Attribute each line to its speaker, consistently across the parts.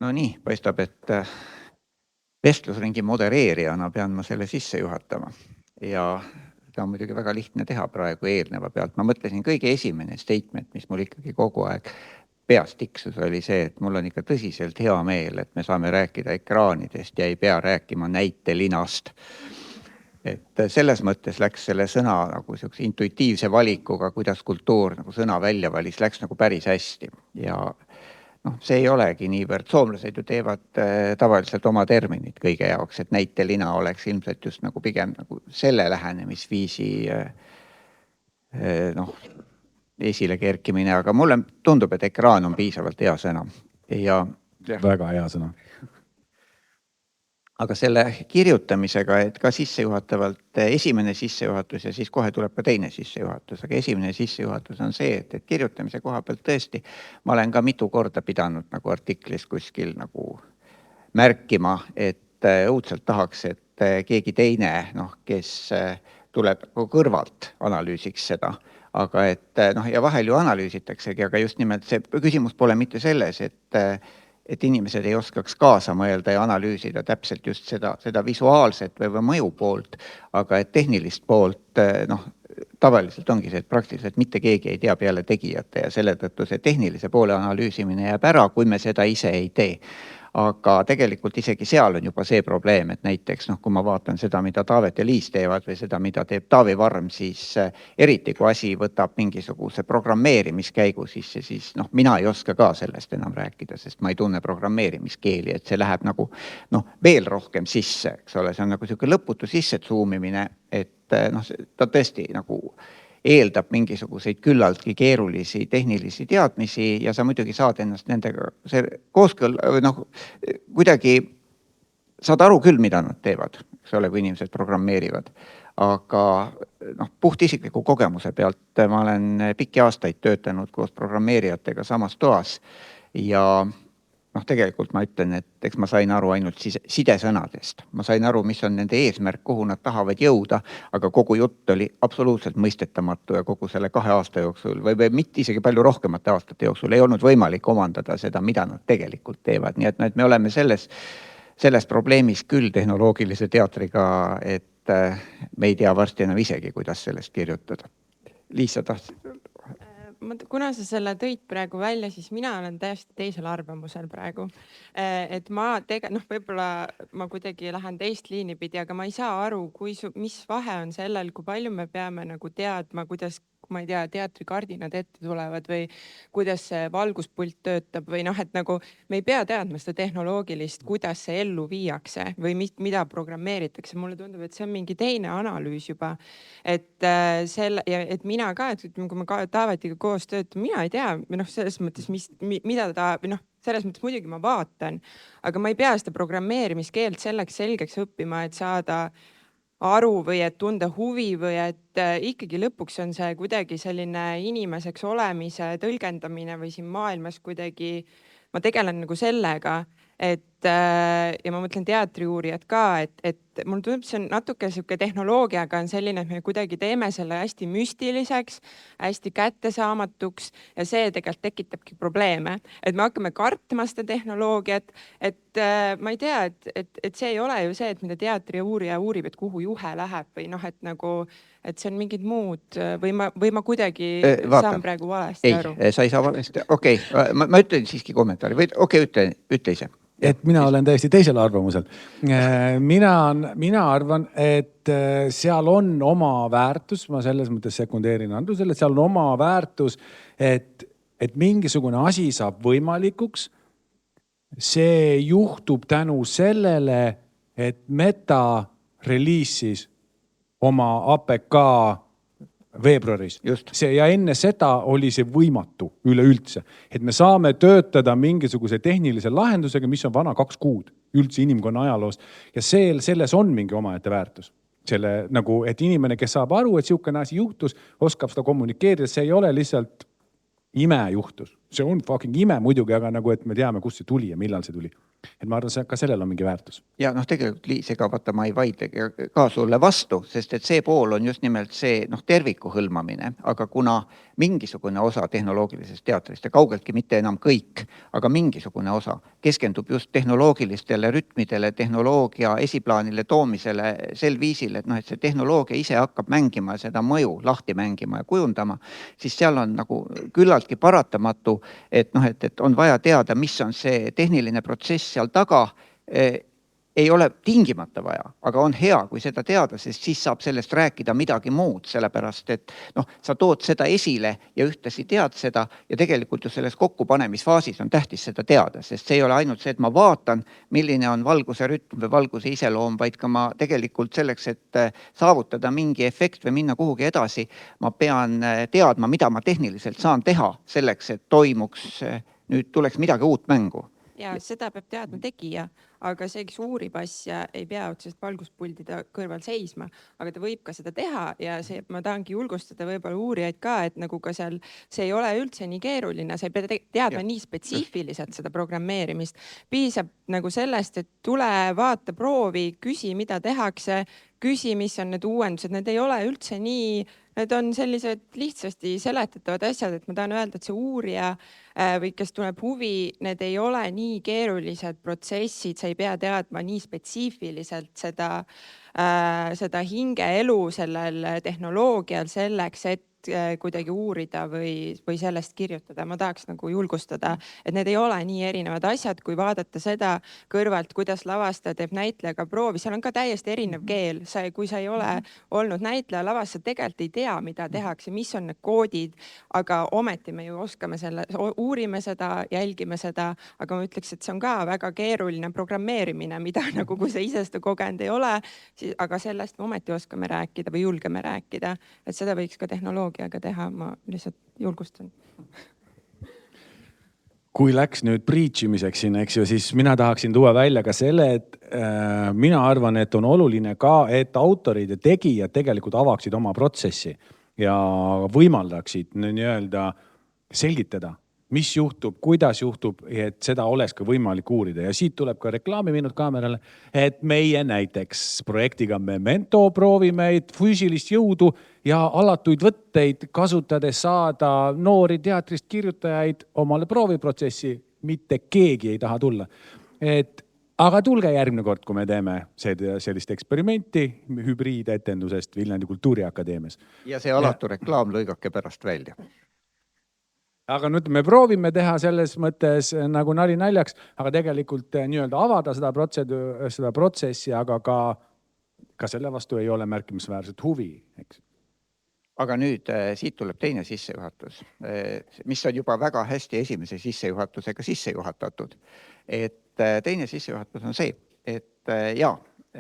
Speaker 1: No nii, paistab, et vestlusringi modereerijana pean ma selle sisse juhatama. Ja seda on muidugi väga lihtne teha praegu eelneva pealt. Ma mõtlesin kõige esimene statement, mis mul ikkagi kogu aeg peas tiksus, oli see, et mul on ikka tõsiselt hea meel, et me saame rääkida ekraanidest ja ei pea rääkima näitelinast. Et selles mõttes läks selle sõna nagu siukse intuitiivse valikuga, kuidas kultuur nagu sõna välja valis, läks nagu päris hästi. Ja see ei olegi niivõrd, soomlased ju teevad tavaliselt oma terminid kõige jaoks, et näitelina oleks ilmselt just nagu pigem nagu selle lähenemisviisi esile kerkimine, aga mulle tundub, et ekraan on piisavalt hea sõna. Ja
Speaker 2: väga hea sõna.
Speaker 1: Aga selle kirjutamisega, et ka sissejuhatavalt esimene sissejuhatus ja siis kohe tuleb ka teine sissejuhatus, aga esimene sissejuhatus on see, et kirjutamise koha pealt tõesti ma olen ka mitu korda pidanud nagu artiklis kuskil nagu märkima, et õudselt tahaks, et keegi teine, kes tuleb kõrvalt analüüsiks seda. Aga et ja vahel ju analüüsitaksegi, aga just nimelt see küsimus pole mitte selles, et inimesed ei oskaks kaasa mõelda ja analüüsida täpselt just seda visuaalset või mõju poolt, aga et tehnilist poolt, tavaliselt ongi see, et praktiliselt mitte keegi ei tea peale tegijate ja selle tõttu see tehnilise poole analüüsimine jääb ära, kui me seda ise ei tee. Aga tegelikult isegi seal on juba see probleem, et näiteks kui ma vaatan seda, mida Taavet ja Liis teevad või seda, mida teeb Taavi Varm, siis eriti kui asi võtab mingisuguse programmeerimiskäigu sisse, siis mina ei oska ka sellest enam rääkida, sest ma ei tunne programmeerimiskeeli, et see läheb nagu veel rohkem sisse, eks ole, see on nagu selline lõputu sisse zoomimine, et ta tõesti nagu eeldab mingisuguseid küllaltki keerulisi tehnilisi teadmisi ja sa muidugi saad ennast nendega kuidagi saad aru küll, mida nad teevad, eks ole, kui inimesed programmeerivad. Aga puht isikliku kogemuse pealt ma olen pikki aastaid töötanud koos programmeerijatega samas toas ja tegelikult ma ütlen, et eks ma sain aru ainult sidesõnadest. Ma sain aru, mis on nende eesmärk, kuhu nad tahavad jõuda, aga kogu jutt oli absoluutselt mõistetamatu ja kogu selle 2 aasta jooksul või mitte isegi palju rohkemate aastate jooksul ei olnud võimalik omandada seda, mida nad tegelikult teevad. Nii et me oleme selles probleemis küll tehnoloogilise teatriga, et me ei tea varsti enam isegi, kuidas sellest kirjutada. Liis, sa tahtsid?
Speaker 3: Kuna sa selle tõid praegu välja, siis mina olen täiesti teisel arvamusel praegu. Et võib-olla ma kuidagi lähen teist liini pidi, aga ma ei saa aru, mis vahe on sellel, kui palju me peame nagu teadma, kuidas, ma ei tea, teatrikardinad ette tulevad või kuidas see valguspult töötab või et nagu me ei pea teadma seda tehnoloogilist, kuidas see ellu viiakse või mida programmeeritakse. Mulle tundub, et see on mingi teine analüüs juba. Et mina ka, et kui me Taavetiga koos töötame, mina ei tea, selles mõttes, mida ta, selles mõttes muidugi ma vaatan, aga ma ei pea seda programmeerimiskeelt selleks selgeks õppima, et saada aru või et tunda huvi või et ikkagi lõpuks on see kuidagi selline inimeseks olemise tõlgendamine või siin maailmas kuidagi, ma tegelen nagu sellega, ja ma mõtlen teatriuurijad ka, et mul tundub, see on natuke sihuke tehnoloogiaga on selline, et me kuidagi teeme selle hästi müstiliseks, hästi kättesaamatuks ja see tegelikult tekitabki probleeme. Et me hakkame kartma seda tehnoloogiat, et ma ei tea, et see ei ole ju see, et mida teatriuurija uurib, et kuhu juhe läheb või et nagu, et see on mingid muud või ma kuidagi saan praegu valesti aru.
Speaker 1: Ei, sa ei saa valesti. Okei, ma ütlen siiski kommentaari või ütle ise.
Speaker 2: Et mina olen täiesti teisel arvamusel. Mina arvan, et seal on oma väärtus, ma selles mõttes sekundeerin Andrusele, et seal on oma väärtus, et mingisugune asi saab võimalikuks. See juhtub tänu sellele, et Meta reliisis oma APK veebruaris. Ja enne seda oli see võimatu üleüldse. Et me saame töötada mingisuguse tehnilise lahendusega, mis on vana 2 kuud üldse inimkonna ajaloost. Ja selles on mingi omaette väärtus. Selle, nagu, et inimene, kes saab aru, et siukene asi juhtus, oskab seda kommunikeerida, see ei ole lihtsalt imejuhtus. see on fucking ime muidugi, aga nagu, et me teame, kust see tuli ja millal see tuli. Et ma arvan, ka sellel on mingi väärtus.
Speaker 1: Ja tegelikult Liis, ega vaata ma ei vaidle ka sulle vastu, sest et see pool on just nimelt see terviku hõlmamine, aga kuna mingisugune osa tehnoloogilisest teatrist ja kaugeltki mitte enam kõik, aga mingisugune osa keskendub just tehnoloogilistele rütmidele, tehnoloogia esiplaanile toomisele sel viisil, et et see tehnoloogia ise hakkab mängima seda mõju lahti mängima ja kujundama, siis seal on nagu küllaltki paratamatu, et on vaja teada, mis on see tehniline protsess seal taga, ei ole tingimata vaja, aga on hea, kui seda teada, sest siis saab sellest rääkida midagi muud, sellepärast et sa tood seda esile ja ühtlasi tead seda ja tegelikult ju selles kokkupanemisfaasis on tähtis seda teada, sest see ei ole ainult see, et ma vaatan, milline on valguse rütm või valguse iseloom, vaid ka ma tegelikult selleks, et saavutada mingi efekt või minna kuhugi edasi, ma pean teadma, mida ma tehniliselt saan teha selleks, et toimuks, nüüd tuleks midagi uut mängu.
Speaker 3: Ja seda peab teadma tegija, aga see, kes uurib asja, ei pea otsest valguspultide kõrval seisma, aga ta võib ka seda teha ja see, ma tahangi julgustada võib-olla uurijaid ka, et nagu ka seal, see ei ole üldse nii keeruline, sa ei pea teadma nii spetsiifiliselt seda programmeerimist. Piisab nagu sellest, et tule, vaata, proovi, küsi, mida tehakse, küsi, mis on need uuendused, need ei ole üldse nii, need on sellised lihtsasti seletatavad asjad, et ma tahan öelda, et see uurija või kes tuleb huvi, need ei ole nii keerulised protsessid, sa ei pea teadma nii spetsiifiliselt seda hingeelu sellel tehnoloogial selleks, et kuidagi uurida või sellest kirjutada. Ma tahaks nagu julgustada, et need ei ole nii erinevad asjad, kui vaadata seda kõrvalt, kuidas lavastaja teeb näitlejaga proovi. Seal on ka täiesti erinev keel. Kui sa ei ole olnud näitleja lavas, sa tegelikult ei tea, mida tehakse, mis on need koodid, aga ometi me ju oskame selle, uurime seda, jälgime seda, aga ma ütleks, et see on ka väga keeruline programmeerimine, mida nagu kui sa ise seda kogenud ei ole, aga sellest me ometi oskame rääkida või julgeme rääkida, et seda võiks ka tehnoloogiaga teha, ma lihtsalt julgustan.
Speaker 2: Kui läks nüüd preachimiseks siin, eks ju, siis mina tahaksin tuua välja ka selle, et mina arvan, et on oluline ka, et autorid ja tegijad tegelikult avaksid oma protsessi ja võimaldaksid nii-öelda selgitada, mis juhtub, kuidas juhtub, et seda oleks ka võimalik uurida. Ja siit tuleb ka reklaamiminut kaamerale, et meie näiteks projektiga Memento proovime füüsilist jõudu ja alatuid võtteid kasutades saada noori teatrist kirjutajaid omale prooviprotsessi. Mitte keegi ei taha tulla. Aga tulge järgmine kord, kui me teeme sellist eksperimenti hübriidetendusest Viljandi Kultuuriakadeemias.
Speaker 1: Ja see alatu reklaam lõigake pärast välja.
Speaker 2: Aga nüüd me proovime teha selles mõttes nagu nali naljaks, aga tegelikult nii-öelda avada seda protsessi, aga ka selle vastu ei ole märkimisväärset huvi. Eks?
Speaker 1: Aga nüüd siit tuleb teine sissejuhatus, mis on juba väga hästi esimese sissejuhatusega sissejuhatatud. Et teine sissejuhatus on see, et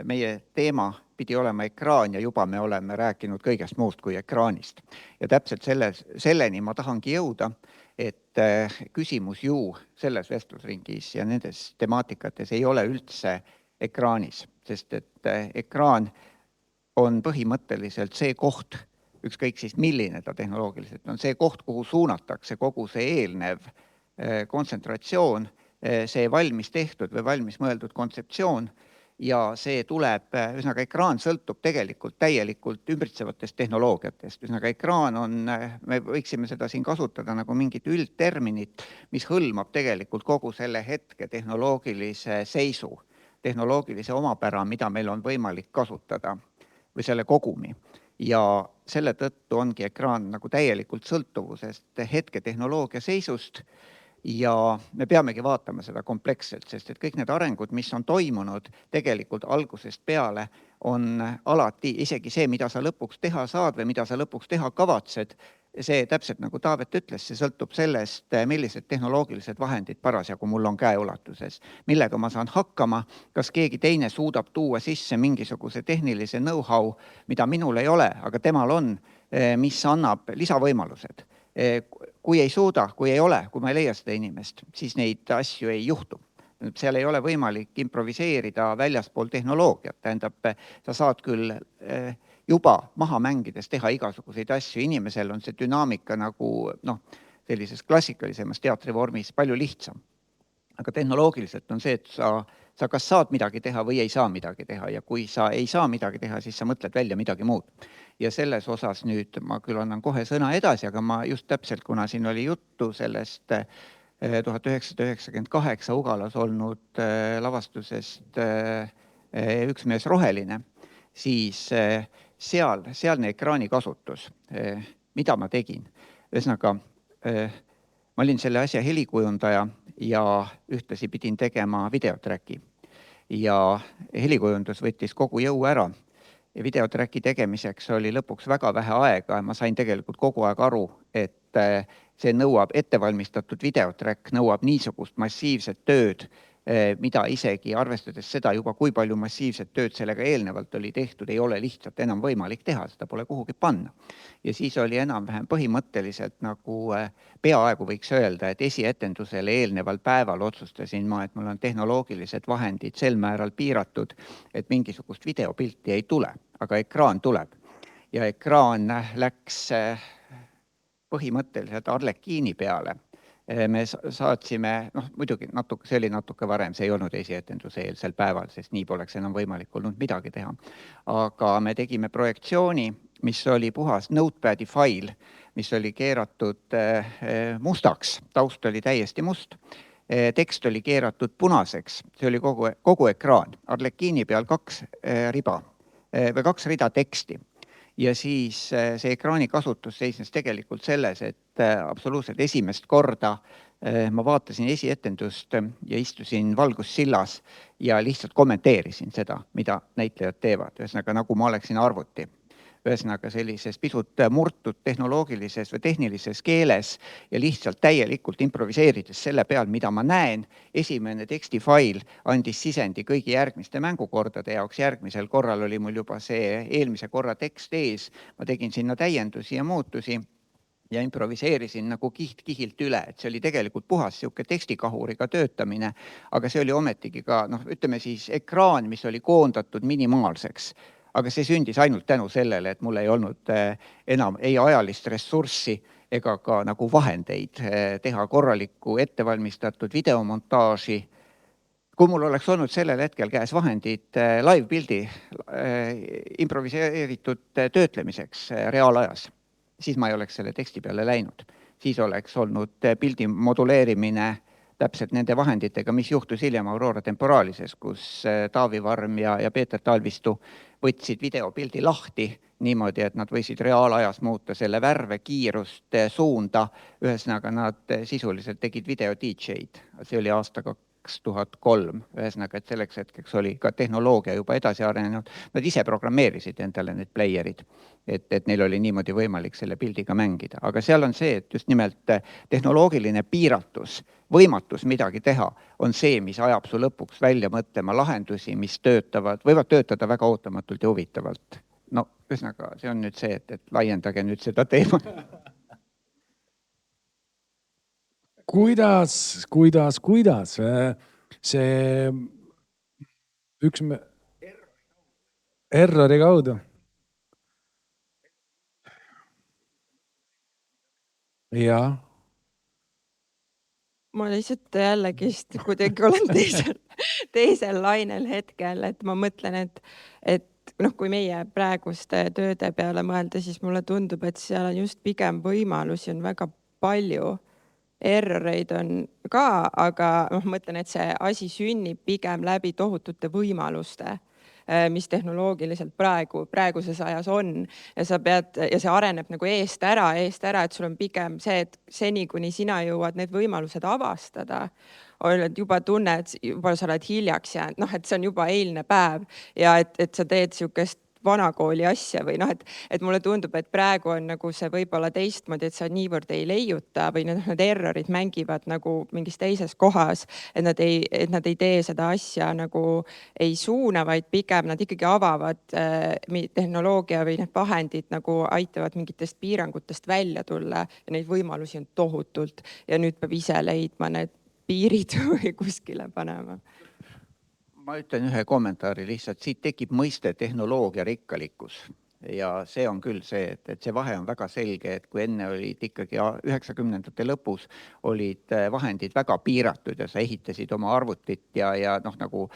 Speaker 1: meie teema pidi olema ekraan ja juba me oleme rääkinud kõigest muust kui ekraanist. Ja täpselt selleni ma tahangi jõuda, et küsimus ju selles vestlusringis ja nendes temaatikates ei ole üldse ekraanis, sest et ekraan on põhimõtteliselt see koht, ükskõik siis milline ta tehnoloogiliselt on, see koht, kuhu suunatakse kogu see eelnev kontsentratsioon, see valmis tehtud või valmis mõeldud kontseptsioon ja see tuleb, ühesõnaga ekraan sõltub tegelikult täielikult ümbritsevatest tehnoloogiatest. Ühesõnaga ekraan on, me võiksime seda siin kasutada nagu mingit üldterminit, mis hõlmab tegelikult kogu selle hetke tehnoloogilise seisu, tehnoloogilise omapära, mida meil on võimalik kasutada või selle kogumi. Ja selle tõttu ongi ekraan nagu täielikult sõltuvusest hetke tehnoloogia seisust ja me peamegi vaatama seda kompleksselt, sest et kõik need arengud, mis on toimunud tegelikult algusest peale, on alati isegi see, mida sa lõpuks teha saad või mida sa lõpuks teha kavatsed, see täpselt nagu Taavet ütles, see sõltub sellest, millised tehnoloogilised vahendid parasjagu mul on käeulatuses, millega ma saan hakkama, kas keegi teine suudab tuua sisse mingisuguse tehnilise know-how, mida minul ei ole, aga temal on, mis annab lisavõimalused. Kui ei suuda, kui ei ole, kui ma ei leia seda inimest, siis neid asju ei juhtu. Seal ei ole võimalik improviseerida väljaspool tehnoloogiat, tähendab, sa saad küll juba maha mängides teha igasuguseid asju, inimesel on see dünaamika nagu, sellises klassikalisemas teatrivormis palju lihtsam. Aga tehnoloogiliselt on see, et sa kas saad midagi teha või ei saa midagi teha ja kui sa ei saa midagi teha, siis sa mõtled välja midagi muud. Ja selles osas nüüd ma küll annan kohe sõna edasi, aga ma just täpselt, kuna siin oli juttu sellest 1998 Ugalas olnud lavastusest Üks mees roheline, siis sealne ekraanikasutus, mida ma tegin. Ühesõnaga, ma olin selle asja helikujundaja ja ühtlasi pidin tegema videotracki. Ja helikujundus võttis kogu jõu ära. Ja videotracki tegemiseks oli lõpuks väga vähe aega. Ma sain tegelikult kogu aeg aru, et see nõuab ettevalmistatud videotrack, nõuab niisugust massiivset tööd, mida isegi arvestades seda juba, kui palju massiivset tööd sellega eelnevalt oli tehtud, ei ole lihtsalt enam võimalik teha, seda pole kuhugi panna. Ja siis oli enam-vähem põhimõtteliselt nagu peaaegu võiks öelda, et esietendusele eelneval päeval otsustasin ma, et mul on tehnoloogilised vahendid sel määral piiratud, et mingisugust videopilti ei tule, aga ekraan tuleb. Ja ekraan läks põhimõtteliselt Arlekiini peale. Me saatsime, muidugi see oli natuke varem, see ei olnud esietenduse eelsel päeval, sest nii poleks enam võimalik olnud midagi teha. Aga me tegime projektsiooni, mis oli puhas notepadi fail, mis oli keeratud mustaks, taust oli täiesti must, tekst oli keeratud punaseks, see oli kogu ekraan, Arlekiini peal 2 rida teksti. Ja siis see ekraani kasutus seisnes tegelikult selles, et absoluutselt esimest korda ma vaatasin esietendust ja istusin valgussillas ja lihtsalt kommenteerisin seda, mida näitlejad teevad. Ühesõnaga, nagu ma oleksin arvuti. Ühesõnaga sellises pisut murtud tehnoloogilises või tehnilises keeles ja lihtsalt täielikult improviseerides selle peal, mida ma näen. Esimene tekstifail andis sisendi kõigi järgmiste mängukordade jaoks. Järgmisel korral oli mul juba see eelmise korra tekst ees. Ma tegin sinna täiendusi ja muutusi ja improviseerisin nagu kihilt üle. Et see oli tegelikult puhas siuke tekstikahuriga töötamine, aga see oli ometigi ka, ütleme siis ekraan, mis oli koondatud minimaalseks. Aga see sündis ainult tänu sellele, et mul ei olnud enam ei ajalist ressurssi ega ka nagu vahendeid teha korralikku ettevalmistatud videomontaaži. Kui mul oleks olnud sellel hetkel käes vahendid live-pildi improviseeritud töötlemiseks reaalajas, siis ma ei oleks selle teksti peale läinud. Siis oleks olnud pildi moduleerimine täpselt nende vahenditega, mis juhtus hiljem Aurora Temporalises, kus Taavi Varm ja Peeter Talvistu võtsid videopildi lahti niimoodi, et nad võisid reaalajas muuta selle värve, kiirust, suunda. Ühesõnaga, nad sisuliselt tegid video DJ-d. See oli aasta 2003. Ühesõnaga, et selleks hetkeks oli ka tehnoloogia juba edasi arenenud. Nad ise programmeerisid endale need player'id, et neil oli niimoodi võimalik selle pildiga mängida. Aga seal on see, et just nimelt tehnoloogiline piiratus, võimatus midagi teha, on see, mis ajab su lõpuks välja mõtlema lahendusi, mis võivad töötada väga ootamatult ja huvitavalt. Ühesõnaga, see on nüüd see, et laiendage nüüd seda teemat.
Speaker 2: Kuidas see üks errori kaudu. Jaa.
Speaker 3: Ma lihtsalt jällegist kuidagi olen teisel lainel hetkel, et ma mõtlen, et kui meie praeguste tööde peale mõelda, siis mulle tundub, et seal on just pigem võimalusi on väga palju. Erroreid on ka, aga mõtlen, et see asi sünnib pigem läbi tohutute võimaluste, mis tehnoloogiliselt praeguses ajas on. Ja see areneb nagu eest ära, et sul on pigem see, et seni, kuni sina jõuad need võimalused avastada, oled juba tunne, et juba sa oled hiljaks jäänud, et see on juba eilne päev ja et sa teed siukest vanakooli asja või et mulle tundub, et praegu on nagu see võib-olla teistmoodi, et sa niivõrd ei leiuta või need errorid mängivad nagu mingis teises kohas, et nad ei tee seda asja nagu ei suuna, vaid pigem nad ikkagi avavad tehnoloogia või need vahendid nagu aitavad mingitest piirangutest välja tulla ja neid võimalusi on tohutult ja nüüd peab ise leidma need piirid või kuskile panema.
Speaker 1: Ma ütlen ühe kommentaari lihtsalt, siit tekib mõiste tehnoloogia rikkalikkus. ja see on küll see, et see vahe on väga selge, et kui enne olid ikkagi 90ndate lõpus olid vahendid väga piiratud ja sa ehitasid oma arvutit ja noh, nagu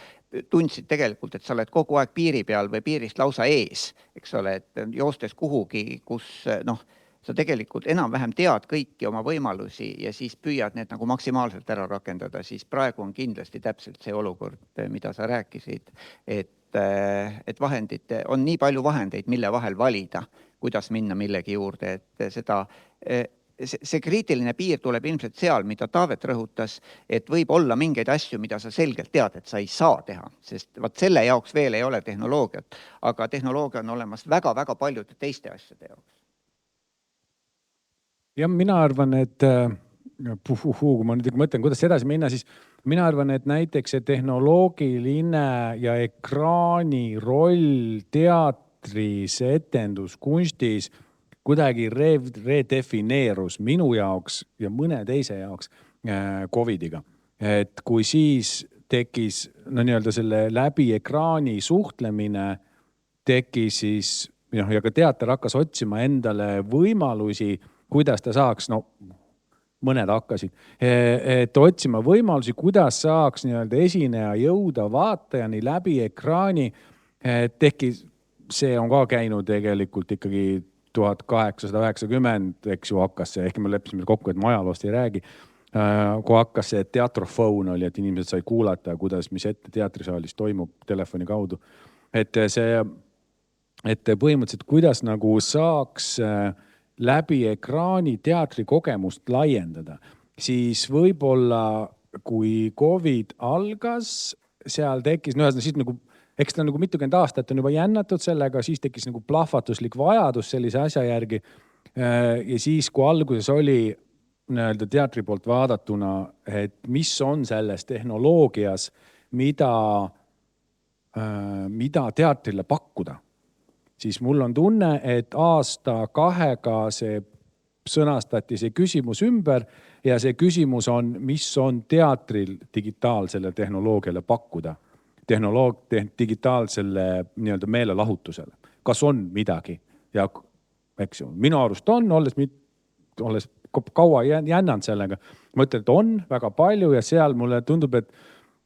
Speaker 1: tundsid tegelikult, et sa oled kogu aeg piiri peal või piirist lausa ees, eks ole, et joostes kuhugi, kus noh, sa tegelikult enam-vähem tead kõiki oma võimalusi ja siis püüad need nagu maksimaalselt ära rakendada, siis praegu on kindlasti täpselt see olukord, mida sa rääkisid, et vahendid, on nii palju vahendeid, mille vahel valida, kuidas minna millegi juurde, et seda, see kriitiline piir tuleb ilmselt seal, mida Taavet rõhutas, et võib olla mingeid asju, mida sa selgelt tead, et sa ei saa teha, sest vaat selle jaoks veel ei ole tehnoloogiat, aga tehnoloogia on olemas väga-väga paljude teiste asjade jaoks.
Speaker 2: Ja mina arvan, et kui ma nüüd mõtlen, kuidas edasi minna, siis mina arvan, et näiteks see tehnoloogiline ja ekraani roll teatris, etenduskunstis kuidagi redefineerus minu jaoks ja mõne teise jaoks COVIDiga. Et kui siis tekkis nii-öelda selle läbi ekraani suhtlemine, tekkis siis ja ka teater hakkas otsima endale võimalusi, kuidas ta saaks, mõned hakkasid, et otsima võimalusi, kuidas saaks nii-öelda esineja jõuda vaatajani läbi ekraani. Tekkis, see on ka käinud tegelikult ikkagi 1890, eks ju, hakkas see, ehkki me leppisime kokku, et ma ajaloost ei räägi, kui hakkas see teatrofoon oli, et inimesed sai kuulata, kuidas, mis ette teatrisaalis toimub telefoni kaudu. Et põhimõtteliselt, kuidas nagu saaks läbi ekraani teatri kogemust laiendada, siis võib-olla kui COVID algas, seal tekkis, siis nagu, eks ta nagu mitukümmend aastat on juba jännatud sellega, siis tekkis nagu plahvatuslik vajadus sellise asja järgi. Ja siis, kui alguses oli nii-öelda teatri poolt vaadatuna, et mis on selles tehnoloogias, mida teatrile pakkuda, siis mul on tunne, et aasta-kahega see sõnastati see küsimus ümber ja see küsimus on, mis on teatril digitaalsele tehnoloogiale pakkuda, digitaalsele nii-öelda meelelahutusele. Kas on midagi? Ja eks ju, minu arust on, olles kaua jännanud sellega, ma ütlen, et on väga palju ja seal mulle tundub, et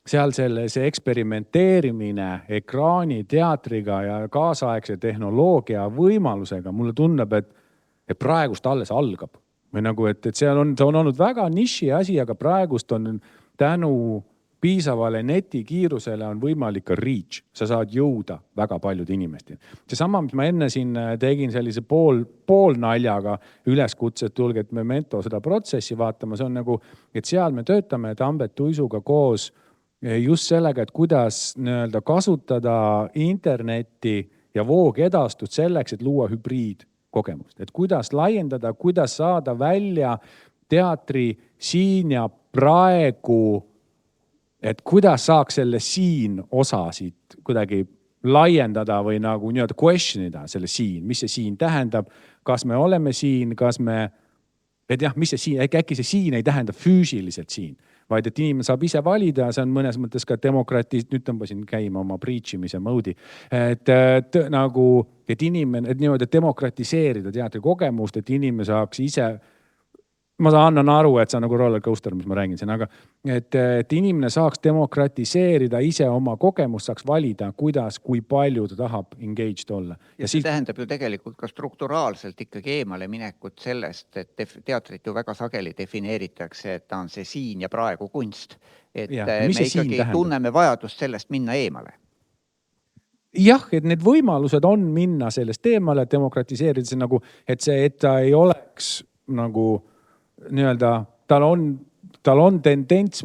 Speaker 2: seal see eksperimenteerimine ekraani, teatriga ja kaasaegse tehnoloogia võimalusega, mulle tunneb, et praegust alles algab. Või nagu, et see on olnud väga niši asi, aga praegust on tänu piisavale netikiirusele on võimalik ka reach. Sa saad jõuda väga paljude inimestele. See sama, mis ma enne siin tegin sellise pool naljaga üleskutse, et tulge, et Memento seda protsessi vaatama, see on nagu, et seal me töötame Tambet Tuisuga koos just sellega, et kuidas nii-öelda kasutada internetti ja voogedastust selleks, et luua hübriidkogemust. Et kuidas laiendada, kuidas saada välja teatri siin ja praegu, et kuidas saaks selle siin osasid kuidagi laiendada või nagu nii-öelda questionida selle siin, mis see siin tähendab, kas me oleme siin, kas me, et jah, mis see siin, äkki see siin ei tähenda füüsiliselt siin, vaid et inimene saab ise valida, see on mõnes mõttes ka demokraatist, nüüd tõmbasin käima oma preachimise moodi, et nagu, et inimene, et niimoodi demokratiseerida teatri kogemust, et inimene saaks ise, ma annan aru, et see on nagu roller coaster, mis ma räägin siin, aga et inimene saaks demokratiseerida ise oma kogemust, saaks valida, kuidas, kui palju ta tahab engaged olla.
Speaker 1: Ja see tähendab ju tegelikult ka strukturaalselt ikkagi eemale minekut sellest, et teatrit ju väga sageli defineeritakse, et ta on see siin ja praegu kunst. Et me ikkagi tunneme vajadust sellest minna eemale.
Speaker 2: Jah, et need võimalused on minna sellest eemale, demokratiseerida see nagu, et ta ei oleks nagu nii-öelda, tal on tendents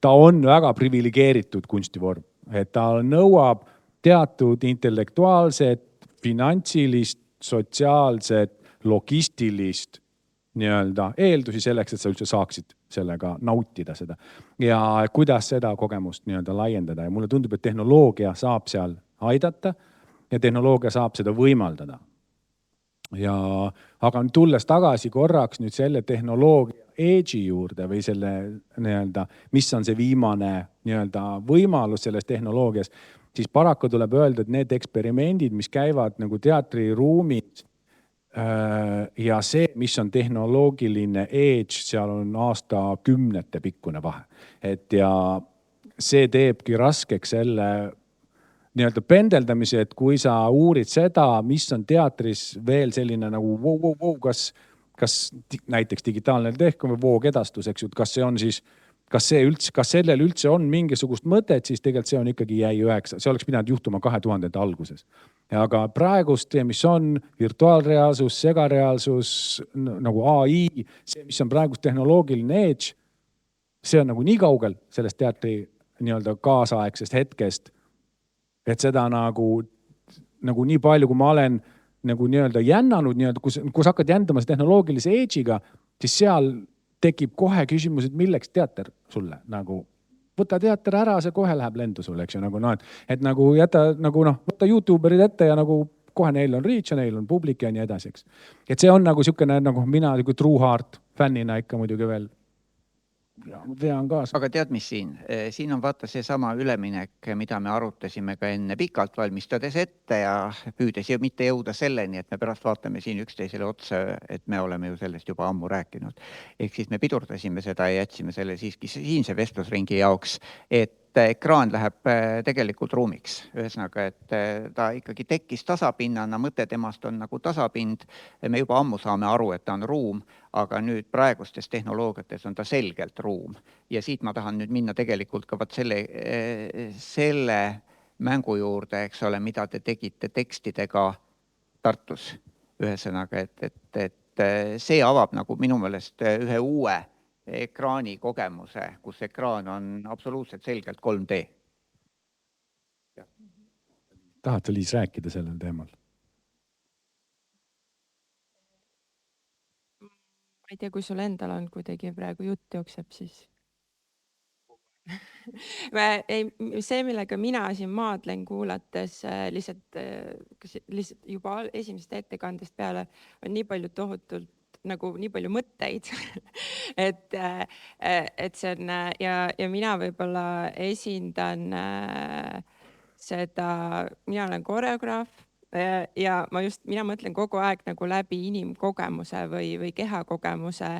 Speaker 2: ta on väga privilegeeritud kunstivorm, et ta nõuab teatud intellektuaalset, finantsilist, sotsiaalset, logistilist nii-öelda eeldusi selleks, et sa üldse saaksid sellega nautida seda. Ja kuidas seda kogemust nii-öelda laiendada ja mulle tundub, et tehnoloogia saab seal aidata ja tehnoloogia saab seda võimaldada. Aga tulles tagasi korraks nüüd selle tehnoloogia edge'i juurde või selle nii-öelda, mis on see viimane nii-öelda võimalus selles tehnoloogias, siis paraku tuleb öelda, et need eksperimendid, mis käivad nagu teatriruumis ja see, mis on tehnoloogiline edge, seal on aastakümnete pikkune vahe. Et ja see teebki raskeks selle nii-öelda pendeldamise, et kui sa uurid seda, mis on teatris veel selline nagu kas näiteks digitaalne tehk või voogedastus, eks ju, kas sellel üldse on mingisugust mõtet, siis tegelikult see on ikkagi jäi 9, see oleks pidanud juhtuma 2000 alguses. Aga praegust, mis on virtuaalreaalsus, segareaalsus, nagu AI, see, mis on praegust tehnoloogiline edge, see on nagu nii kaugel sellest teatri nii-öelda kaasaegsest hetkest, et seda nagu nii palju, kui ma olen nagu nii-öelda jännanud, kui sa hakkad jändama tehnoloogilise edge'iga, siis seal tekib kohe küsimus, et milleks teater sulle nagu, võta teater ära, see kohe läheb lendu sulle, eks ju, nagu et nagu jäta nagu võta YouTuberid ette ja nagu kohe neil on reach ja neil on publik ja nii edasi, eks. Et see on nagu siukene, nagu mina nagu True Heart fännina ikka muidugi veel ja vean kaasa.
Speaker 1: Aga tead, mis siin? Siin on vaata see sama üleminek, mida me arutasime ka enne pikalt valmistades ette ja püüdes ju mitte jõuda selleni, et me pärast vaatame siin üksteisele otsa, et me oleme ju sellest juba ammu rääkinud. Ehk siis me pidurdasime seda ja jätsime selle siiski siinse vestlusringi jaoks, et ekraan läheb tegelikult ruumiks. Ühesõnaga, et ta ikkagi tekkis tasapinnana, mõte temast on nagu tasapind. Me juba ammu saame aru, et ta on ruum, aga nüüd praegustes tehnoloogiates on ta selgelt ruum. Ja siit ma tahan nüüd minna tegelikult ka selle mängu juurde, eks ole, mida te tegite tekstidega Tartus. Ühesõnaga, et see avab nagu minu meelest ühe uue ekraani kogemuse, kus ekraan on absoluutselt selgelt 3D.
Speaker 2: Tahad sa, Liis, rääkida sellel teemal?
Speaker 3: Ma ei tea, kui sul endal on kuidagi praegu jutt jookseb, siis see, millega mina siin maadlen kuulates lihtsalt juba esimesest ettekandest peale on nii palju tohutult nagu nii palju mõtteid, et see on ja mina võib-olla esindan seda, mina olen koreograaf ja mina mõtlen kogu aeg nagu läbi inimkogemuse või kehakogemuse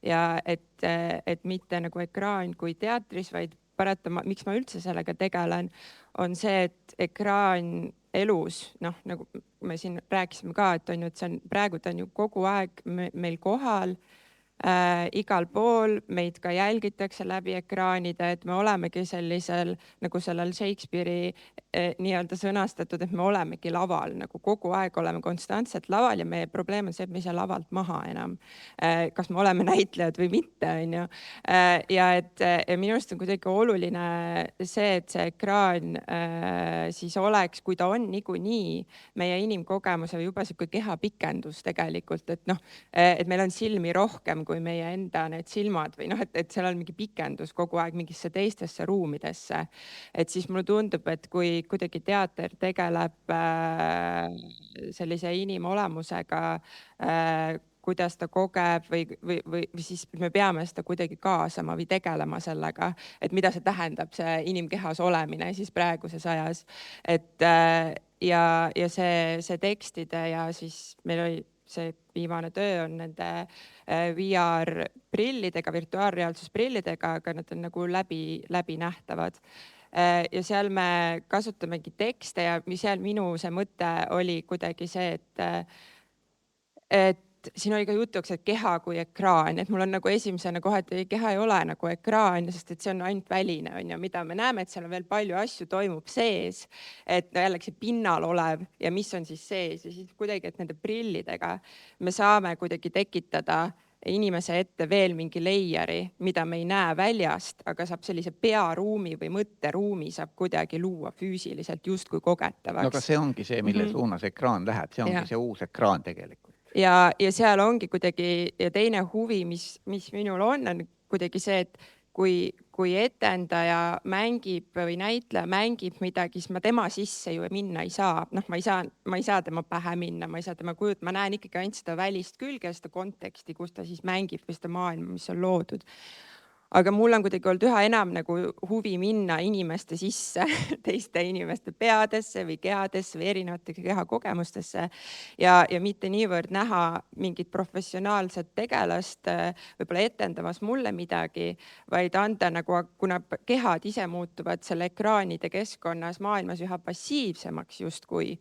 Speaker 3: ja et mitte nagu ekraan kui teatris, vaid miks ma üldse sellega tegelen, on see, et ekraan elus, nagu me siin rääkisime ka, et on ju, et see on praegu ta on ju kogu aeg meil kohal, igal pool, meid ka jälgitakse läbi ekraanide, et me olemegi sellisel, nagu sellel Shakespeare'i nii-öelda sõnastatud, et me olemegi laval, nagu kogu aeg oleme konstantselt laval ja meie probleem on see, et me ei saa lavalt maha enam. Kas me oleme näitlejad või mitte, on ju. Ja et minu arust on kuidagi oluline see, et see ekraan siis oleks, kui ta on niikuinii meie inimkogemuse või juba siuke kehapikendus tegelikult, et meil on silmi rohkem kui meie enda need silmad või et seal on mingi pikendus kogu aeg mingisse teistesse ruumidesse. Et siis mulle tundub, et kui kuidagi teater tegeleb sellise inimolemusega, kuidas ta kogeb või siis me peame seda kuidagi kaasama või tegelema sellega, et mida see tähendab, see inimkehas olemine siis praeguses ajas. Et ja see tekstide ja siis meil oli see viimane töö on nende VR-prillidega, virtuaalreaalsusprillidega, aga nad on nagu läbi nähtavad. Ja seal me kasutamegi tekste ja seal minu see mõte oli kuidagi see, et siin oli ka jutuks, et keha kui ekraan, et mul on nagu esimesena kohe, et keha ei ole nagu ekraan, sest et see on ainult väline, on ju, mida me näeme, et seal on veel palju asju toimub sees, et jällegi see pinnal olev ja mis on siis sees ja siis kuidagi, et nende prillidega me saame kuidagi tekitada inimese ette veel mingi layeri, mida me ei näe väljast, aga saab sellise pearuumi või mõtteruumi saab kuidagi luua füüsiliselt justkui kogetavaks.
Speaker 1: No aga see ongi see, mille suunas ekraan läheb, see ongi see uus ekraan tegelikult.
Speaker 3: Ja seal ongi kuidagi ja teine huvi, mis minul on kuidagi see, et kui etendaja mängib või näitleja mängib midagi, siis ma tema sisse ju minna ei saa. Ma ei saa tema pähe minna, ma ei saa tema kujut, ma näen ikkagi ainult seda välist külge, seda konteksti, kus ta siis mängib või seda maailma, mis on loodud. aga mul on kuidagi olnud üha enam nagu huvi minna inimeste sisse, teiste inimeste peadesse või kehadesse või erinevate kehakogemustesse ja mitte niivõrd näha mingit professionaalset tegelast võib-olla etendamas mulle midagi, vaid anda nagu, kuna kehad ise muutuvad selle ekraanide keskkonnas maailmas üha passiivsemaks justkui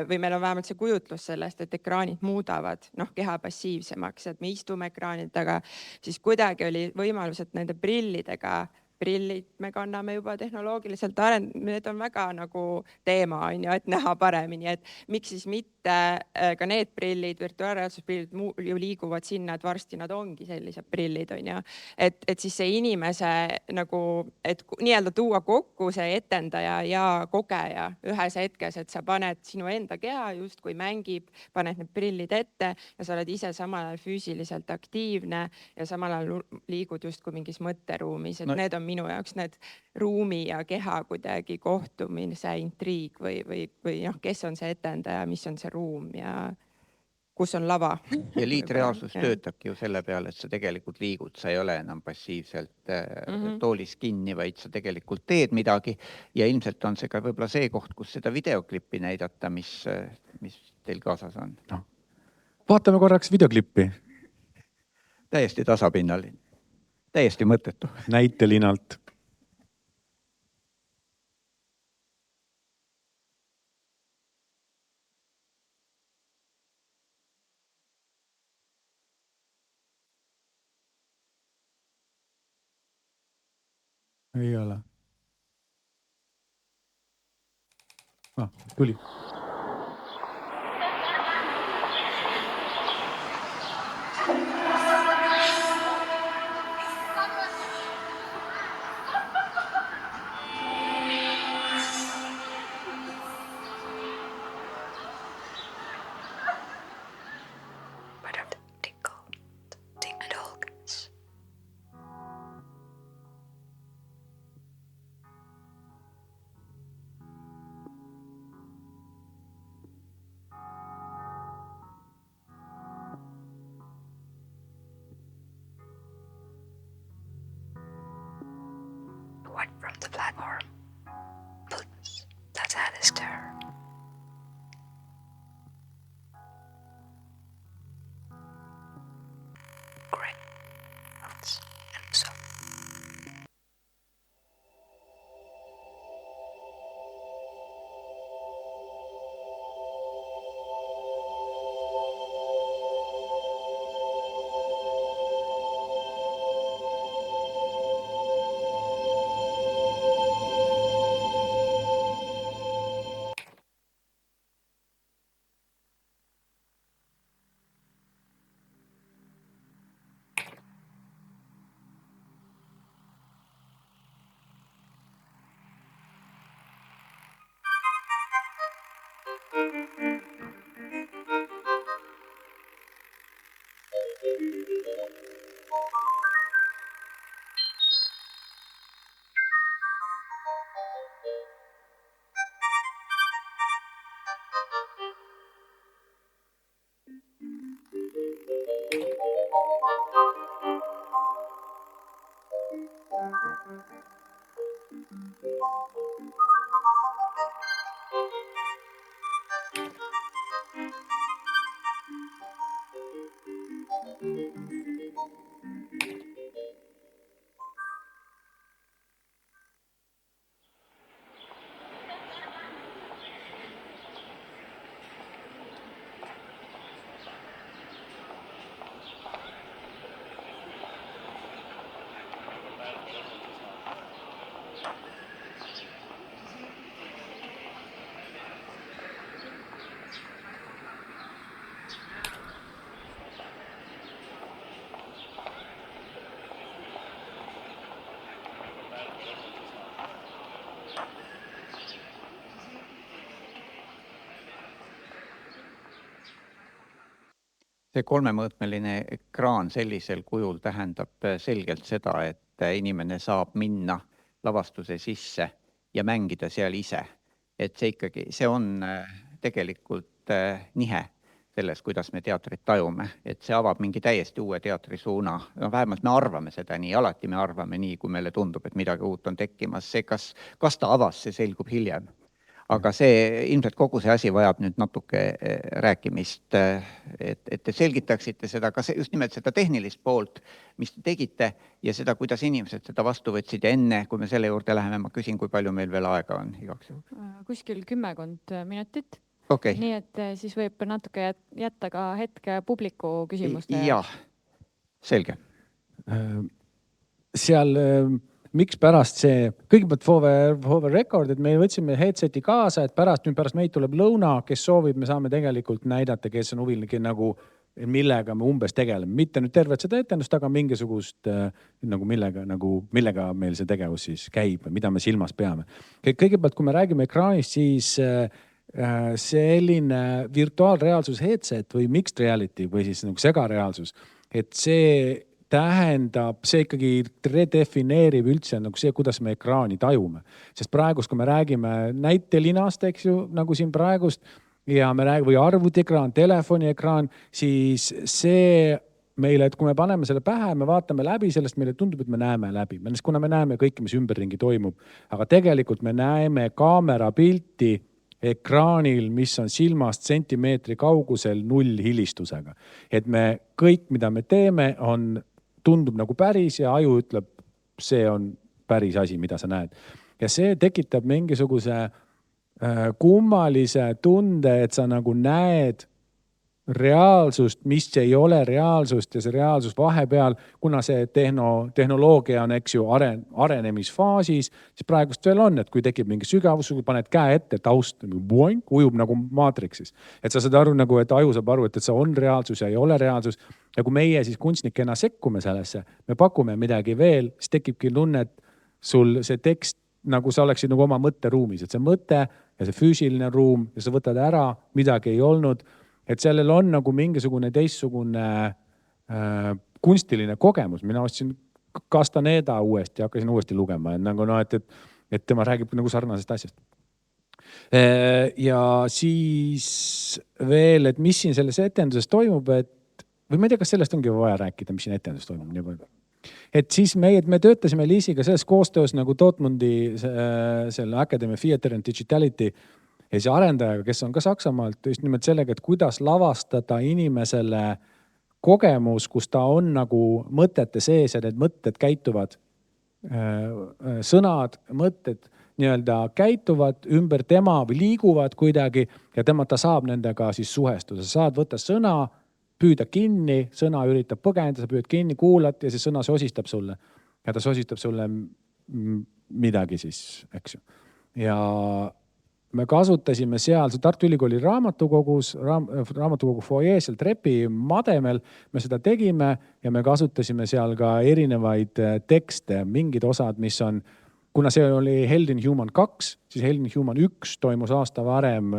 Speaker 3: või meil on vähemalt see kujutlus sellest, et ekraanid muudavad keha passiivsemaks, et me istume ekraanide taga, siis kuidagi oli võimalus, et nende prillidega, prillid me kanname juba tehnoloogiliselt need on väga nagu teema on ju, et näha paremini, et miks siis mitte ka need prillid, virtuaalreaalsusprillid ju liiguvad sinna, et varsti nad ongi sellised prillid on ju, et siis see inimese nagu, et nii-öelda tuua kokku see etendaja ja kogeja ühes hetkes, et sa paned sinu enda keha justkui mängib, paned need prillid ette ja sa oled ise samal ajal füüsiliselt aktiivne ja samal ajal liigud justkui mingis mõtteruumis, et need on minu jaoks need ruumi ja keha kuidagi kohtumise intriig või kes on see etendaja, mis on see ruum ja kus on lava.
Speaker 1: Ja liitreaalsus töötabki ju selle peale, et sa tegelikult liigud, sa ei ole enam passiivselt toolis kinni, vaid sa tegelikult teed midagi ja ilmselt on see ka võib-olla see koht, kus seda videoklippi näidata, mis teil kaasas on.
Speaker 2: Vaatame korraks videoklippi.
Speaker 1: Täiesti tasapinnaline, täiesti mõttetu.
Speaker 2: Näitelinalt. Ei ole. Tuli.
Speaker 4: From the platform. Boots. That's Alistair. Great. And so.
Speaker 1: See kolmemõõtmeline ekraan sellisel kujul tähendab selgelt seda, et inimene saab minna lavastuse sisse ja mängida seal ise. Et see ikkagi, see on tegelikult nihe. selles, kuidas me teatrit tajume, et see avab mingi täiesti uue teatrisuuna. No vähemalt me arvame seda nii, alati me arvame nii, kui meile tundub, et midagi uut on tekkimas. See, kas ta avas, see selgub hiljem. Aga see ilmselt kogu see asi vajab nüüd natuke rääkimist, et te selgitaksite seda, kas just nimelt seda tehnilist poolt, mis te tegite ja seda, kuidas inimesed seda vastu võtsid ja enne, kui me selle juurde läheme, ma küsin, kui palju meil veel aega on igaks juhuks.
Speaker 5: Kuskil 10 minutit.
Speaker 1: Okay.
Speaker 5: Nii et siis võib natuke jätta ka hetke publiku küsimuste.
Speaker 1: Jah, selge.
Speaker 2: Seal, miks pärast see, kõigepealt for record, et me võtsime headseti kaasa, et pärast meid tuleb lõuna, kes soovib, me saame tegelikult näidata, kes on huviline, nagu millega me umbes tegeleme. Mitte nüüd tervet seda etendust, aga mingisugust, nagu millega meil see tegevus siis käib, mida me silmas peame. Kõigepealt, kui me räägime ekraanist, siis selline virtuaalreaalsus headset või mixed reality või siis nagu segareaalsus, et see tähendab, see ikkagi redefineerib üldse nagu see, kuidas me ekraani tajume. Sest praegust, kui me räägime näitelinast, eks ju, nagu siin praegust, ja me räägime või arvutiekraan, telefoniekraan, siis see meile, et kui me paneme selle pähe, me vaatame läbi sellest, meile tundub, et me näeme läbi. Kuna me näeme kõike, mis ümberringi toimub, aga tegelikult me näeme kaamera pilti ekraanil, mis on silmast sentimeetri kaugusel 0 hilistusega. Et me kõik, mida me teeme, tundub nagu päris ja aju ütleb, see on päris asi, mida sa näed. Ja see tekitab mingisuguse kummalise tunde, et sa nagu näed reaalsust, mis ei ole reaalsust ja see reaalsus vahepeal, kuna see tehnoloogia on, eks ju, arenemisfaasis, siis praegust veel on, et kui tekib mingi sügavus, kui paned käe ette, taust ujub nagu maatriksis. Et sa saad aru nagu, et aju saab aru, et see on reaalsus ja ei ole reaalsus. Ja kui meie siis kunstnikena sekkume sellesse, me pakume midagi veel, siis tekibki tunne, et sul see tekst, nagu sa oleksid nagu oma mõtteruumis, et see mõte ja see füüsiline ruum ja sa võtad ära, midagi ei olnud. Et sellel on nagu mingisugune teistsugune kunstiline kogemus. Mina ostsin Castaneda uuesti ja hakkasin uuesti lugema. Nagu et tema räägib nagu sarnasest asjast. Ja siis veel, et mis siin selles etenduses toimub, või ma ei tea, kas sellest ongi vaja rääkida, mis siin etenduses toimub. Et siis me töötasime Liisiga selles koostöös nagu Dortmundi selle Academy Theater and Digitality ja see arendajaga, kes on ka Saksamaalt, just nimelt sellega, et kuidas lavastada inimesele kogemus, kus ta on nagu mõtete sees ja need mõtted käituvad, sõnad, mõtted nii-öelda käituvad ümber tema või liiguvad kuidagi ja ta saab nendega siis suhestuda. Sa saad võtta sõna, püüda kinni, sõna üritab põgenda, sa püüd kinni, kuulad ja see sõna sosistab sulle. Ja ta sosistab sulle midagi siis, eks ju. Ja me kasutasime seal Tartu Ülikooli raamatukogu foajee, seal trepi mademel, me seda tegime ja me kasutasime seal ka erinevaid tekste, mingid osad, mis on, kuna see oli Held in Human 2, siis Held in Human 1 toimus aasta varem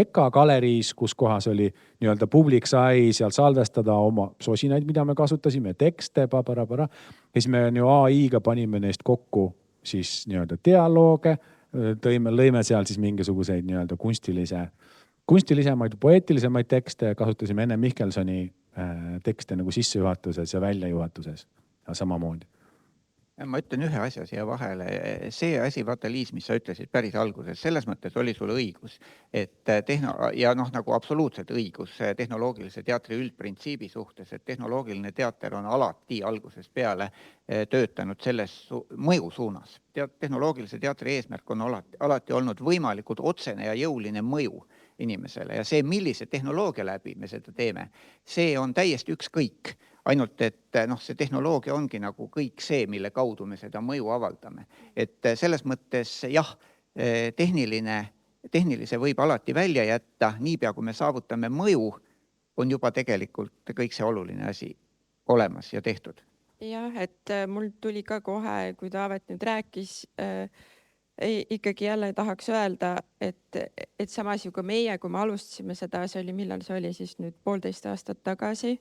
Speaker 2: EKA galeriis, kus kohas oli nii-öelda publik sai seal salvestada oma sosinaid, mida me kasutasime, tekste, ja siis me AI-ga panime neist kokku siis nii-öelda dialooge, lõime seal siis mingisuguseid nii-öelda kunstilisemaid, poeetilisemaid tekste, kasutasime enne Mihkelsoni tekste nagu sissejuhatuses ja väljajuhatuses ja samamoodi.
Speaker 1: Ma ütlen ühe asja siia vahele. See asi, vaata Liis, mis sa ütlesid päris alguses, selles mõttes oli sul õigus, et ja nagu absoluutselt õigus tehnoloogilise teatri üldprintsiibi suhtes, et tehnoloogiline teater on alati algusest peale töötanud selles mõju suunas. Tehnoloogilise teatri eesmärk on alati olnud võimalikult otsene ja jõuline mõju inimesele ja see, millise tehnoloogia läbi me seda teeme, see on täiesti ükskõik. Ainult, et see tehnoloogia ongi nagu kõik see, mille kaudu me seda mõju avaldame. Et selles mõttes, jah, tehnilise võib alati välja jätta, niipea kui me saavutame mõju, on juba tegelikult kõik see oluline asi olemas ja tehtud.
Speaker 3: Jah, et mul tuli ka kohe, kui Taavet nüüd rääkis, ikkagi jälle tahaks öelda, et samas ju ka meie, kui me alustasime seda, see oli, millal see oli siis nüüd 1,5 aastat tagasi,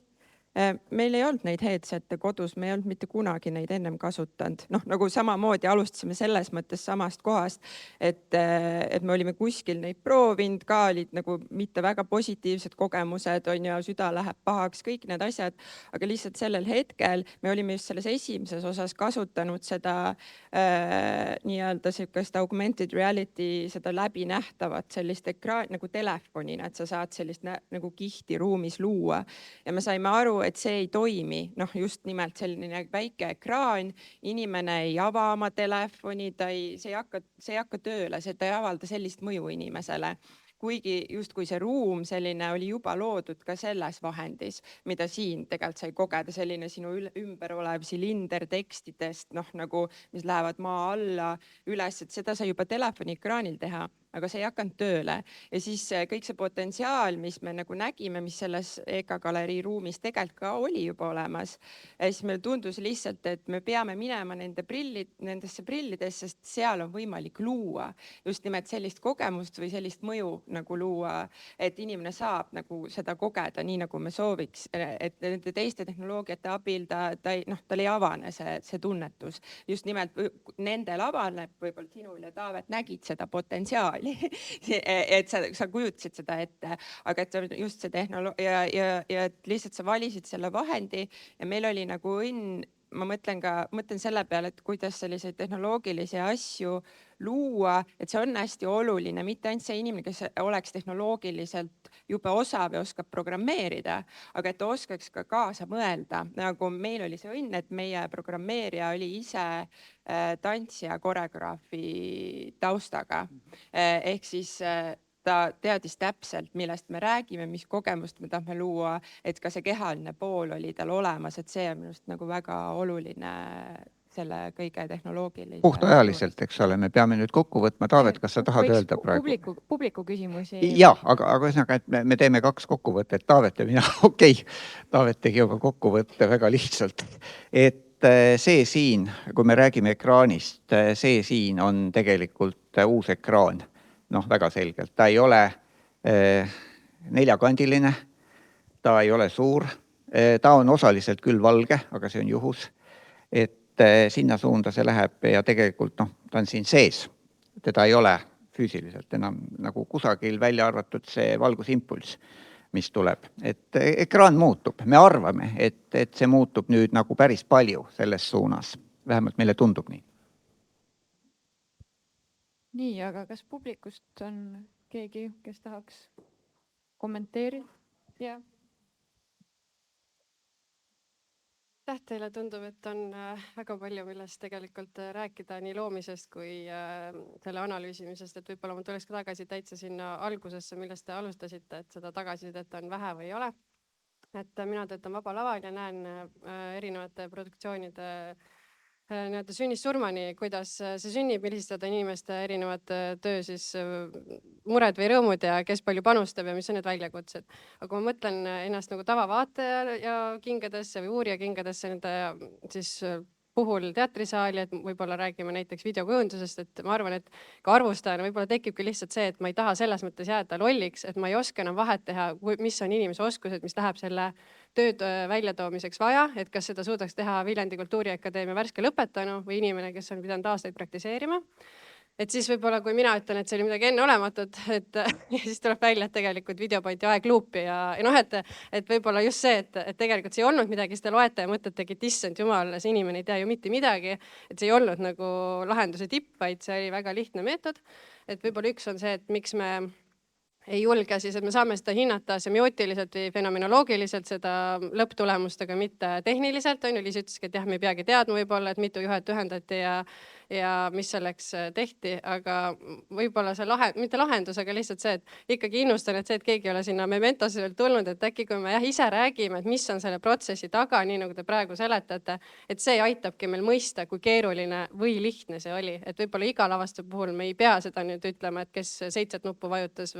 Speaker 3: Meil ei olnud neid headsette kodus, me ei olnud mitte kunagi neid ennem kasutanud. Noh, nagu samamoodi alustasime selles mõttes samast kohast, et me olime kuskil neid proovinud ka, olid nagu mitte väga positiivsed kogemused, on ju, süda läheb pahaks, kõik need asjad, aga lihtsalt sellel hetkel me olime just selles esimeses osas kasutanud seda nii-öelda sihukest augmented reality, seda läbinähtavat sellist ekraan nagu telefonina, et sa saad sellist nagu kihti ruumis luua ja me saime aru, et see ei toimi, noh, just nimelt selline väike ekraan, inimene ei ava oma telefoni, see ei hakka tööle, ta ei avalda sellist mõju inimesele. Kuigi justkui see ruum selline oli juba loodud ka selles vahendis, mida siin tegelikult sai kogeda, selline sinu ümber olev silinder tekstidest, noh, nagu, mis lähevad maa alla üles, et seda sai juba telefoni ekraanil teha, aga see ei hakanud tööle. Ja siis kõik see potentsiaal, mis me nagu nägime, mis selles EKA galerii ruumis tegelikult ka oli juba olemas, siis meile tundus lihtsalt, et me peame minema nendesse prillidesse, sest seal on võimalik luua just nimelt sellist kogemust või sellist mõju nagu luua, et inimene saab nagu seda kogeda nii, nagu me sooviks, et nende teiste tehnoloogiate abil tal ei avane see tunnetus. Just nimelt nendel avaneb, võib-olla sinul ja Taavet nägid seda potentsiaali. Et sa kujutasid seda ette, aga et just see tehnoloogia ja lihtsalt sa valisid selle vahendi ja meil oli nagu õnn, ma mõtlen selle peale, et kuidas selliseid tehnoloogilisi asju luua, et see on hästi oluline, mitte ainult see inimene, kes oleks tehnoloogiliselt juba osav ja oskab programmeerida, aga et ta oskaks ka kaasa mõelda. Nagu meil oli see õnn, et meie programmeerija oli ise tantsija koreograafi taustaga. Ehk siis ta teadis täpselt, millest me räägime, mis kogemust me tahame luua, et ka see kehaline pool oli tal olemas, et see on minust nagu väga oluline selle kõige tehnoloogilise.
Speaker 1: Puhtajaliselt, eks ole, me peame nüüd kokku võtma. Taavet, kas sa tahad öelda praegu?
Speaker 5: Publiku küsimusi.
Speaker 1: Jah, aga ühesõnaga, et me teeme 2 kokkuvõtet, Taavet ja mina. Okei, Taavet tegi juba kokkuvõtte väga lihtsalt. Et see siin, kui me räägime ekraanist, see siin on tegelikult uus ekraan. Noh, väga selgelt. Ta ei ole 4-kandiline, ta ei ole suur, ta on osaliselt küll valge, aga see on juhus. Et sinna suunda see läheb ja tegelikult ta on siin sees. Teda ei ole füüsiliselt enam nagu kusagil välja arvatud see valgusimpulss, mis tuleb. Et ekraan muutub. Me arvame, et see muutub nüüd nagu päris palju selles suunas. Vähemalt meile tundub nii.
Speaker 5: Nii, aga kas publikust on keegi, kes tahaks kommenteerida? Jah.
Speaker 6: Teile tundub, et on väga palju, millest tegelikult rääkida nii loomisest kui selle analüüsimisest, et võib-olla ma tuleks ka tagasi täitsa sinna algusesse, millest te alustasite, et seda tagasisidet on vähe või ei ole. Et mina töötan Vaba Laval ja näen erinevate produktsioonide sünnist surmani, kuidas see sünnib, millised on inimeste erinevad töö siis mured või rõõmud ja kes palju panustab ja mis on need väljakutsed. Aga kui ma mõtlen ennast nagu tavavaataja ja kingadesse või uurija kingadesse nende siis puhul teatrisaali, et võib-olla räägime näiteks videokujundusest, et ma arvan, et ka arvustajana võib-olla tekibki lihtsalt see, et ma ei taha selles mõttes jääda lolliks, et ma ei oska enam vahet teha, mis on inimese oskused, mis läheb selle tööd väljatoomiseks vaja, et kas seda suudaks teha Viljandi Kultuuriakadeemia värske lõpetanu või inimene, kes on pidanud aastaid praktiseerima. Et siis võib-olla, kui mina ütlen, et see oli midagi enneolematut, et siis tuleb välja, et tegelikult videopointi aegluupi ja noh, et võib-olla just see, et tegelikult see ei olnud midagi, siis te loete ja mõtletegi, et issand jumal, see inimene ei tea ju mitte midagi, et see ei olnud nagu lahenduse tipp, vaid see oli väga lihtne meetod. Et võib-olla üks on see, et miks me ei julge siis, et me saame seda hinnata semiootiliselt või fenomenoloogiliselt seda lõpptulemust, aga mitte tehniliselt. Liis ütleski, et jah, me ei peagi teadma võib-olla, et mitu juhet ühendati ja mis selleks tehti, aga võib-olla see mitte lahendus, aga lihtsalt see, et ikkagi innustan, et see, et keegi ei ole sinna Mementosse veel tulnud, et äkki kui me ise räägime, et mis on selle protsessi taga, nii nagu te praegu seletate, et see aitabki meil mõista, kui keeruline või lihtne see oli. Et võib-olla iga lavastaja puhul me ei pea seda nüüd ütlema, et kes 7 nuppu vajutas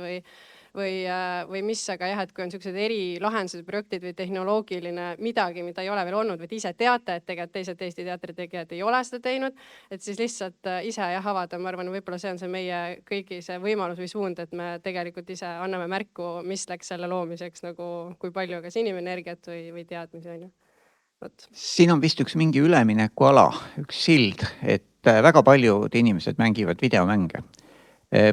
Speaker 6: või mis, aga jah, et kui on niisugused erilahendused, projektid või tehnoloogiline midagi, mida ei ole veel olnud, või te ise teate, et tegelikult teised Eesti teatritegijad ei ole seda teinud, et siis lihtsalt ise avada, ma arvan, võib-olla see on see meie kõigi see võimalus või suund, et me tegelikult ise anname märku, mis läks selle loomiseks nagu, kui palju kas inimenergiat või teadmisi on ju.
Speaker 1: Siin on vist üks mingi üleminekuala, üks sild, et väga paljud inimesed mängivad videomänge.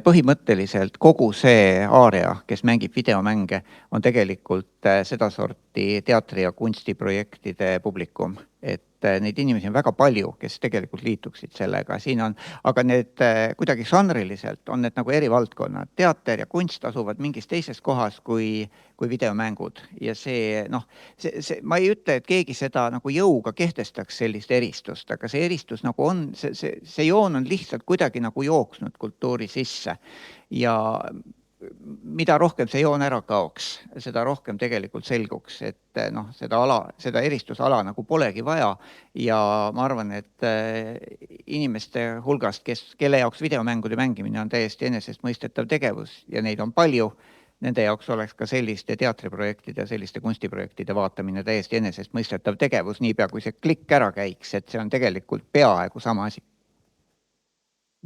Speaker 1: Põhimõtteliselt kogu see aaria, kes mängib videomänge, on tegelikult sedasorti teatri- ja kunstiprojektide publikum. Et neid inimesi on väga palju, kes tegelikult liituksid sellega. Siin on, aga need kuidagi žanriliselt on need nagu eri valdkonnad. Teater ja kunst asuvad mingis teises kohas kui videomängud. Ja see, ma ei ütle, et keegi seda nagu jõuga kehtestaks sellist eristust, aga see eristus nagu on, see joon on lihtsalt kuidagi nagu jooksnud kultuuri sisse. Ja mida rohkem see joon ära kaoks, seda rohkem tegelikult selguks, et seda eristusala nagu polegi vaja. Ja ma arvan, et inimeste hulgast, kelle jaoks videomängude mängimine on täiesti enesestmõistetav tegevus ja neid on palju, nende jaoks oleks ka selliste teatriprojektide ja selliste kunstiprojektide vaatamine täiesti enesestmõistetav tegevus, niipea kui see klikk ära käiks, et see on tegelikult peaaegu sama asi.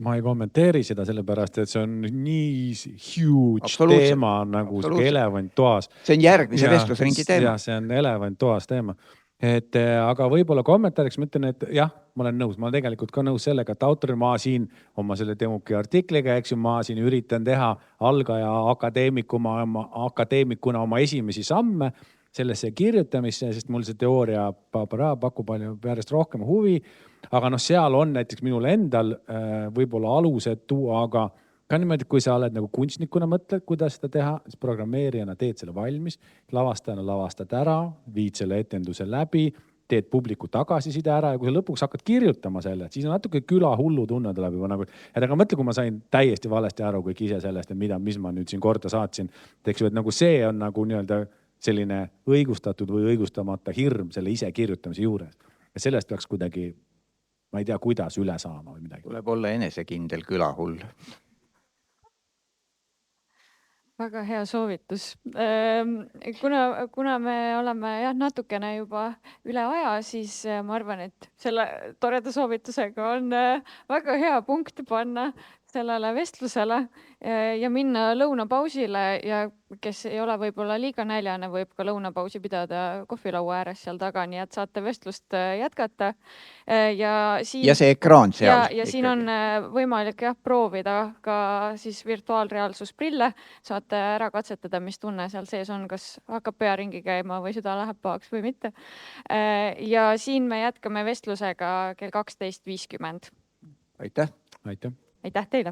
Speaker 2: Ma ei kommenteeri seda sellepärast, et see on nii huge
Speaker 1: Absoluutselt.
Speaker 2: teema nagu
Speaker 1: Absoluutselt.
Speaker 2: elevant toas.
Speaker 1: See on järgmise vestlusringi teema.
Speaker 2: Ja see on elevant toas teema. Aga võib-olla kommentaariks ma ütlen, et jah, ma olen nõus. Ma olen tegelikult ka nõus sellega, et autoril ma siin oma selle Demuki artikliga, eks ju, ma siin üritan teha algaja akadeemikuna oma esimesi samme sellesse kirjutamisse, sest mul see teooria pakub palju järjest rohkem huvi. Aga seal on näiteks minul endal võib-olla alused tuua, aga ka niimoodi, kui sa oled nagu kunstnikuna mõtled, kuidas seda teha, siis programmeerijana teed selle valmis, lavastajana lavastad ära, viid selle etenduse läbi, teed publiku tagasiside ära ja kui sa lõpuks hakkad kirjutama selle, siis on natuke küla hullu tunne tuleb juba nagu, et aga mõtle, kui ma sain täiesti valesti aru kõik ise sellest, et mis ma nüüd siin korda saatsin. Eks ju, et nagu see on nagu nii-öelda selline õigustatud või õigustamata hirm selle ise kirjutamise juures. Ja sellest peaks kuidagi, ma ei tea, kuidas üle saama või midagi.
Speaker 1: Tuleb olla enesekindel külahull.
Speaker 5: Väga hea soovitus. Kuna me oleme natukene juba üle aja, siis ma arvan, et selle toreda soovitusega on väga hea punkt panna sellele vestlusele ja minna lõunapausile ja kes ei ole võib-olla liiga näljane, võib ka lõunapausi pidada kohvilaua ääres seal taga, nii et saate vestlust jätkata. Ja
Speaker 1: see ekraan seal.
Speaker 5: Ja siin on võimalik proovida ka siis virtuaalreaalsusprille. Saate ära katsetada, mis tunne seal sees on, kas hakkab pea ringi käima või süda läheb pahaks või mitte. Ja siin me jätkame vestlusega kell 12.50.
Speaker 1: Aitäh!
Speaker 2: Aitäh!
Speaker 5: Aitäh teile!